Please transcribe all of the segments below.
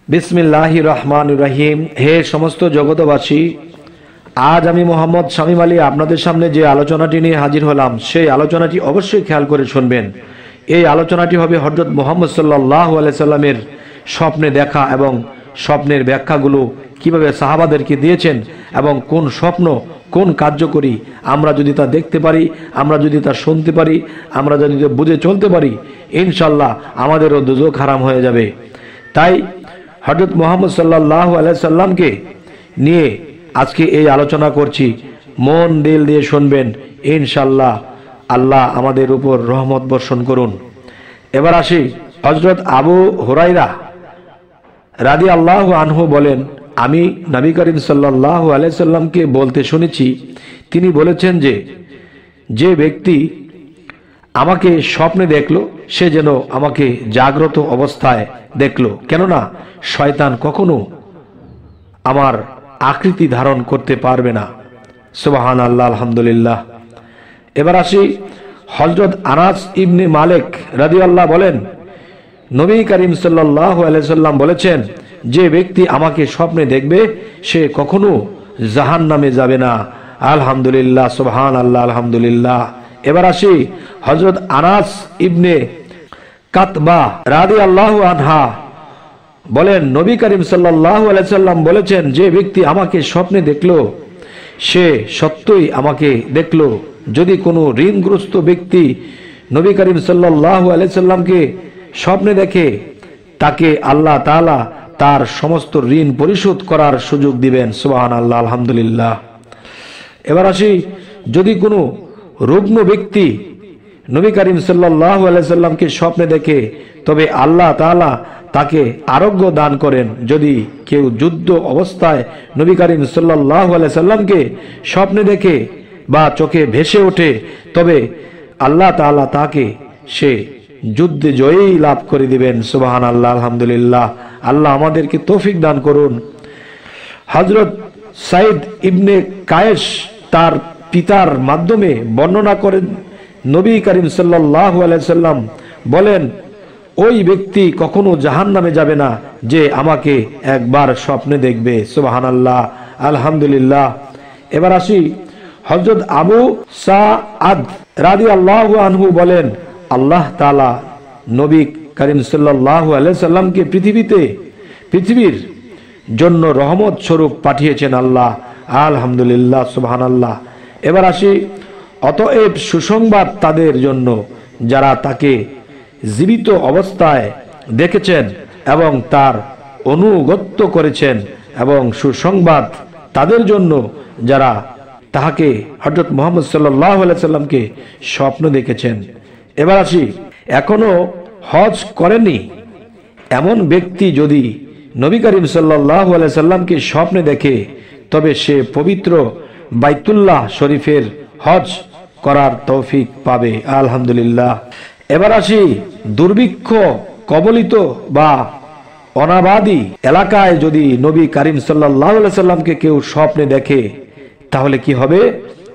বিসমিল্লাহির রহমানির রহিম। হে সমস্ত জগতবাসী, আজ আমি মোহাম্মদ শামীম আলী আপনাদের সামনে যে আলোচনাটি নিয়ে হাজির হলাম, সেই আলোচনাটি অবশ্যই খেয়াল করে শুনবেন। এই আলোচনাটি হবে হযরত মুহাম্মদ সাল্লাল্লাহু আলাইহি সাল্লামের স্বপ্নে দেখা এবং স্বপ্নের ব্যাখ্যাগুলো কিভাবে সাহাবাদেরকে দিয়েছেন এবং কোন স্বপ্ন কোন কার্যকরী আমরা যদি তা দেখতে পারি, আমরা যদি তা শুনতে পারি, আমরা যদি বুঝে চলতে পারি, ইনশাল্লাহ আমাদেরও দুজক হারাম হয়ে যাবে। তাই হযরত মুহাম্মদ সাল্লাল্লাহু আলাইহি সাল্লামকে নিয়ে আজকে এই আলোচনা করছি। মন দিল দিয়ে শুনবেন, ইনশাল্লাহ আল্লাহ আমাদের উপর রহমত বর্ষণ করুন। এবার আসি, হযরত আবু হুরায়রা রাদিয়াল্লাহু আনহু বলেন, আমি নবী করিম সাল্লাল্লাহু আলাইহি সাল্লামকে বলতে শুনেছি, তিনি বলেছেন যে ব্যক্তি আমাকে স্বপ্নে দেখলো সে যেন আমাকে জাগ্রত অবস্থায় দেখলো, কেননা শয়তান কখনো আমার আকৃতি ধারণ করতে পারবে না। সুবহানাল্লাহ, আলহামদুলিল্লাহ। এবার আসি, হযরত আনাস ইবনে মালিক রাদিয়াল্লাহু বলেন, নবী করিম সাল্লাল্লাহু আলাইহি সাল্লাম বলেছেন, যে ব্যক্তি আমাকে স্বপ্নে দেখবে সে কখনো জাহান্নামে যাবে না। আলহামদুলিল্লাহ, সুবহানাল্লাহ, আলহামদুলিল্লাহ। এবার আসি, হযরত আনাস ইবনে কাতবা রাদিয়াল্লাহু আনহা বলেন, নবী করিম সাল্লাল্লাহু আলাইহি সাল্লাম বলেছেন, যে ব্যক্তি আমাকে স্বপ্নে দেখলো সে সত্যই আমাকে দেখলো। যদি কোনো ঋণগ্রস্ত ব্যক্তি নবী করিম সাল্লাল্লাহু আলাইহি সাল্লামকে স্বপ্নে দেখে, তাকে আল্লাহ তাআলা তার সমস্ত ঋণ পরিশোধ করার সুযোগ দিবেন। সুবহানাল্লাহ, আলহামদুলিল্লাহ। এবার আসি, যদি কোনো রুগ্ন ব্যক্তি নবী করিম সাল্লাল্লাহু আলাইহি সাল্লামকে স্বপ্নে দেখে, তবে আল্লাহ তাআলা তাকে আরোগ্য দান করেন। যদি কেউ যুদ্ধ অবস্থায় নবী করিম সাল্লাল্লাহু আলাইহি সাল্লামকে স্বপ্নে দেখে বা চোখে ভেসে ওঠে, তবে আল্লাহ তাআলা তাকে সে যুদ্ধে জয়ী লাভ করে দিবেন। সুবহানাল্লাহ, আলহামদুলিল্লাহ। আল্লাহ আমাদেরকে তৌফিক দান করুন। হযরত সাইদ ইবনে কায়েস তার পিতার মাধ্যমে বর্ণনা করেন, নবী করিম সাল্লাল্লাহু আলাইহি সাল্লাম বলেন, ওই ব্যক্তি কখনো জাহান্নামে যাবে না যে আমাকে একবার স্বপ্নে দেখবে। সুবহানাল্লাহ, আলহামদুলিল্লাহ। এবার আসি, হযরত আবু সাআদ রাদিয়াল্লাহু আনহু বলেন, আল্লাহ তাআলা নবী করিম সাল্লাল্লাহু আলাইহি সাল্লামকে পৃথিবীর জন্য রহমত স্বরূপ পাঠিয়েছেন আল্লাহ। আলহামদুলিল্লাহ, সুবহানাল্লাহ। এবার আসি, অতএব সুসংবাদ তাদের জন্য যারা তাকে জীবিত অবস্থায় দেখেছেন এবং তার অনুগত্য করেছেন, এবং সুসংবাদ তাদের জন্য যারা তাহাকে হযরত মুহাম্মদ সাল্লাল্লাহু আলাইহি সাল্লামকে স্বপ্ন দেখেছেন। এবার আসি, এখনো হজ করেনি এমন ব্যক্তি যদি নবী করিম সাল্লাল্লাহু আলাইহি সাল্লামকে স্বপ্নে দেখে, তবে সে পবিত্র বাইতুল্লাহ শরীফের হজ করার তৌফিক পাবে। আলহামদুলিল্লাহ। এবার আসি, দুর্ভিক্ষ কবলিত বা অনাবাদী এলাকায় যদি নবী করিম সাল্লাল্লাহু আলাইহি সাল্লামকে কেউ স্বপ্নে দেখে, তাহলে কি হবে?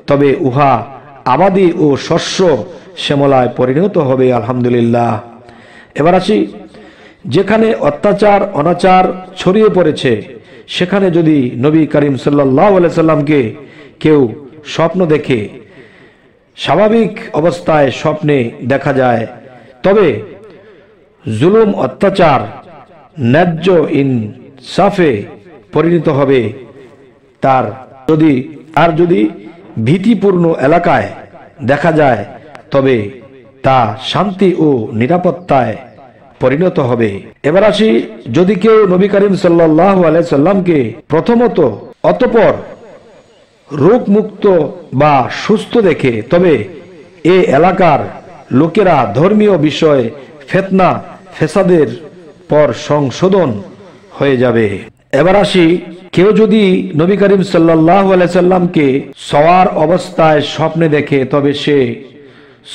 তবে উহা আবাদি ও শস্য শ্যামলায় পরিণত হবে। আলহামদুলিল্লাহ। এবার আসি, যেখানে অত্যাচার অনাচার ছড়িয়ে পড়েছে, সেখানে যদি নবী করিম সাল্লাল্লাহু আলাইহি সাল্লামকে কেউ স্বপ্ন দেখে, স্বাভাবিক অবস্থায় স্বপ্নে দেখা যায়, তবে জুলুম অত্যাচার ন্যায্য ইনসাফে পরিণত হবে। তার যদি ভীতিপূর্ণ এলাকায় দেখা যায়, তবে তা শান্তি ও নিরাপত্তায় পরিণত হবে। এবার আসি, যদি কেউ নবী করিম সাল্লাল্লাহু আলাইহি সাল্লামকে প্রথমত অতঃপর রোগমুক্ত বা সুস্থ দেখে, তবে এ এলাকার লোকেরা ধর্মীয় বিষয়ে ফিতনা ফেসাদের পর সংশোধন হয়ে যাবে। এবার আসি, কেউ যদি নবী করিম সাল্লাল্লাহু আলাইহি সাল্লামকে সওয়ার অবস্থায় স্বপ্নে দেখে, তবে সে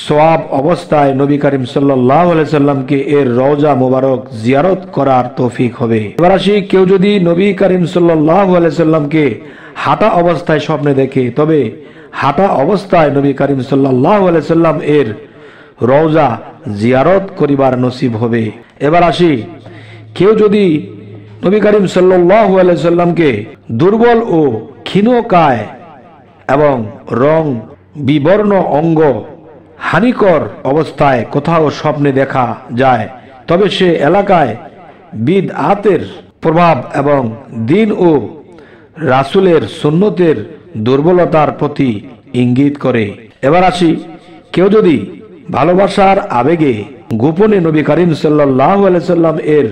সওয়াব অবস্থায় নবী করিম সাল্লাল্লাহু আলাইহি সাল্লামকে এর রওজা মোবারক জিয়ারত করার তৌফিক হবে। এবার আসি, কেউ যদি নবী করিম সাল্লাল্লাহু আলাইহি সাল্লামকে হাঁটা অবস্থায় স্বপ্নে দেখে, তবে হাঁটা অবস্থায় নবী করিম সাল্লাল্লাহু আলাইহি সাল্লাম এর রওজা জিয়ারত করিবার নসিব হবে। এবার আসি, কেউ যদি নবী করিম সাল্লাল্লাহু আলাইহি সাল্লামকে দুর্বল ও ক্ষীণকায় এবং রং বিবর্ণ অঙ্গ হানিকর অবস্থায় কোথাও স্বপ্নে দেখা যায়, তবে সে এলাকায় বিদআতের প্রভাব এবং দ্বীন ও রাসূলের সুন্নতের দুর্বলতার প্রতি ইঙ্গিত করে। এবার আসি, কেউ যদি ভালোবাসার আবেগে গোপনে নবী করিম সাল্লাল্লাহু আলাইহি সাল্লাম এর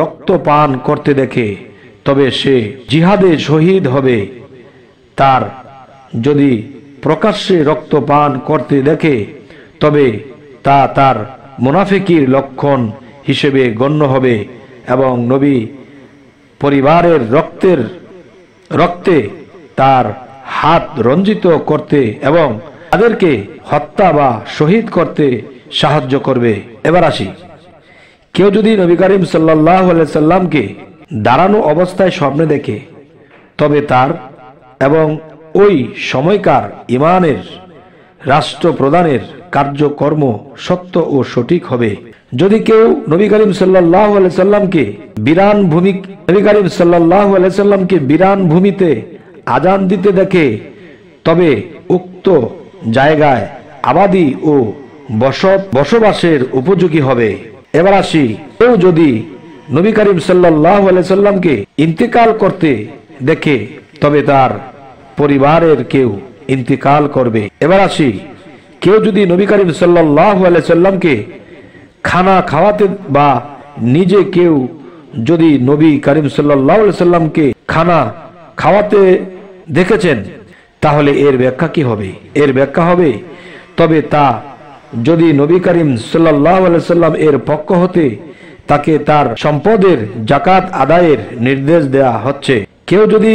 রক্ত পান করতে দেখে, তবে সে জিহাদে শহীদ হবে। তার যদি প্রকাশ্যে রক্ত পান করতে দেখে, তবে তা তার মুনাফিকির লক্ষণ হিসেবে গণ্য হবে এবং নবী পরিবারের রক্তে তার হাত রঞ্জিত করতে এবং তাদেরকে হত্যা বা শহীদ করতে সাহায্য করবে। এবার আসি, কেউ যদি নবী করিম সাল্লাল্লাহু আলাইহি সাল্লামকে দাঁড়ানো অবস্থায় স্বপ্নে দেখে, তবে তার এবং ওই সময়কার ইমানের রাষ্ট্র প্রদানের কার্যকর্ম সত্য ও সঠিক হবে। যদি কেউ নবী করিম সাল্লাল্লাহু আলাইহি সাল্লামকে বিরান ভূমিতে আজান দিতে দেখে, তবে উক্ত জায়গায় আবাদি ও বসবাসের উপযোগী হবে। এবার আসি, কেউ যদি নবী করিম সাল্লাল্লাহু আলাইহি সাল্লামকে ইন্তেকাল করতে দেখে, তবে তার পরিবারের কেউ ইন্তেকাল করবে। এবার আসি, কেউ যদি নবী করিম সাল্লাল্লাহু আলাইহি সাল্লামকে খানা খাওয়াতে বা নিজে কেউ যদি নবী করিম সাল্লাল্লাহু আলাইহি সাল্লামকে খানা খাওয়াতে দেখেছেন, তাহলে এর ব্যাখ্যা কি হবে? এর ব্যাখ্যা হবে, তবে তা যদি নবী করিম সাল্লাল্লাহু আলাইহি সাল্লাম এর পক্ষ হতে তাকে তার সম্পদের যাকাত আদায়ের নির্দেশ দেয়া হচ্ছে। কেউ যদি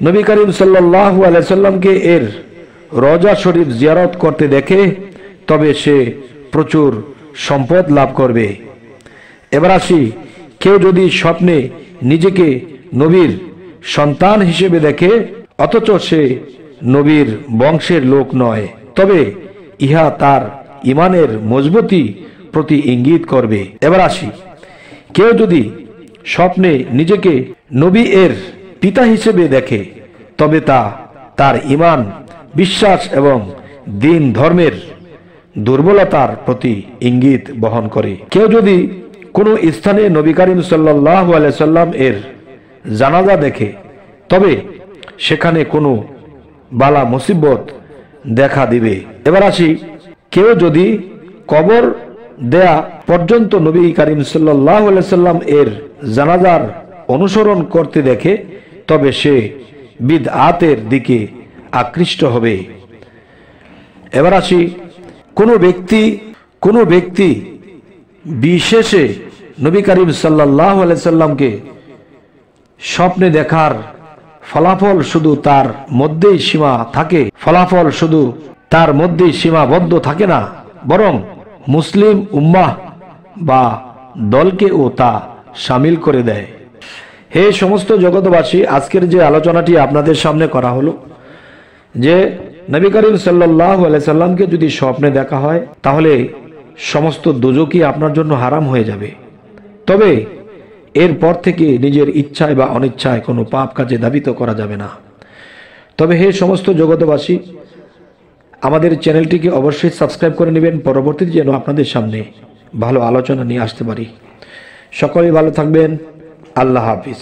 নবী করিম সাল্লাল্লাহু আলাইহি সাল্লামকে এর রওজা শরীফ জিয়ারত করতে দেখে, তবে সে প্রচুর সম্পদ লাভ করবে। এবার আসি, কেউ যদি স্বপ্নে নিজেকে নবীর সন্তান হিসেবে দেখে, অথচ সে নবীর বংশের লোক নয়, তবে ইহা তার ইমানের মজবুতি প্রতি ইঙ্গিত করবে। এবার আসি, কেউ যদি স্বপ্নে নিজেকে নবী এর পিতা হিসেবে দেখে, তবে তা তার ইমান, বিশ্বাস এবং দ্বীন ধর্মের দুর্বলতার প্রতি ইঙ্গিত বহন করে। কেউ যদি কোনো স্থানে নবী করিম সাল্লাল্লাহু আলাইহি সাল্লাম এর জানাজা দেখে, তবে সেখানে কোনো বালা মুসিবত দেখা দিবে। এবার আসি, কেউ যদি কবর দেয়া পর্যন্ত নবী করিম সাল্লাল্লাহু আলাইহি সাল্লাম এর জানাজার অনুসরণ করতে দেখে, তবে সে বিদআতের দিকে আকৃষ্ট হবে। এবার আসি, কোনো ব্যক্তি বিশেষে নবী করিম সাল্লাল্লাহু আলাইহি সাল্লামকে স্বপ্নে দেখার ফলাফল শুধু তার মধ্যেই সীমাবদ্ধ থাকে না, বরং মুসলিম উম্মাহ বা দলকেও তা শামিল করে দেয়। হে সমস্ত জগৎবাসী, আজকের যে আলোচনাটি আপনাদের সামনে করা হলো, যে নবী করিম সাল্লাল্লাহু আলাইহি সাল্লামকে যদি স্বপ্নে দেখা হয়, তাহলে সমস্ত দোজখই আপনার জন্য হারাম হয়ে যাবে। তবে এরপর থেকে নিজের ইচ্ছায় বা অনিচ্ছায় কোনো পাপ কাজে ধাবিত করা যাবে না। তবে হে সমস্ত জগৎবাসী, আমাদের চ্যানেলটিকে অবশ্যই সাবস্ক্রাইব করে নেবেন, পরবর্তীতে যেন আপনাদের সামনে ভালো আলোচনা নিয়ে আসতে পারি। সকলেই ভালো থাকবেন। আল্লাহ হাফিজ।